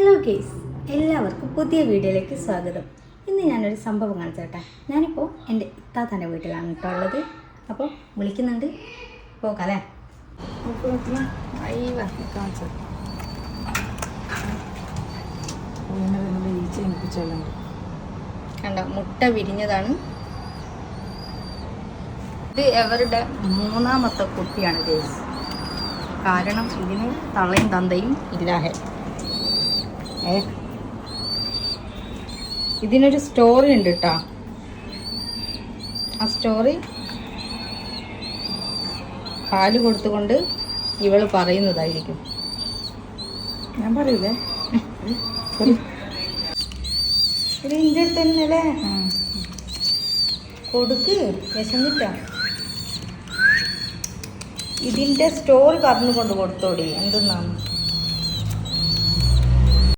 Hello guys, എല്ലാവർക്കും പുതിയ വീഡിയോയിലേക്ക് സ്വാഗതം. ഇന്ന് ഞാനൊരു സംഭവം കാണിച്ചോട്ടെ. ഞാനിപ്പോൾ എൻ്റെ ഇത്താത്തൻ്റെ വീട്ടിലാണ് കേട്ടോ ഉള്ളത്. അപ്പോൾ വിളിക്കുന്നുണ്ട്, പോകാല്ലേ? കണ്ടോ, മുട്ട വിരിഞ്ഞതാണ്. ഇത് അവരുടെ മൂന്നാമത്തെ കുട്ടിയാണ് ഗേസ്. കാരണം ഇതിന് തള്ളയും തന്തയും ഇല്ലാഹെ. ഇതിനൊരു സ്റ്റോറി ഉണ്ട് കേട്ടോ. ആ സ്റ്റോറി പാല് കൊടുത്തുകൊണ്ട് ഇവള് പറയുന്നതായിരിക്കും. ഞാൻ പറയൂലേ, ഇതിൻ്റെ അടുത്ത് തന്നെയല്ലേ കൊടുക്ക്, വിശന്നിട്ടാ. ഇതിൻ്റെ സ്റ്റോറി പറഞ്ഞുകൊണ്ട് കൊടുത്തോടി എന്തെന്നാണ്.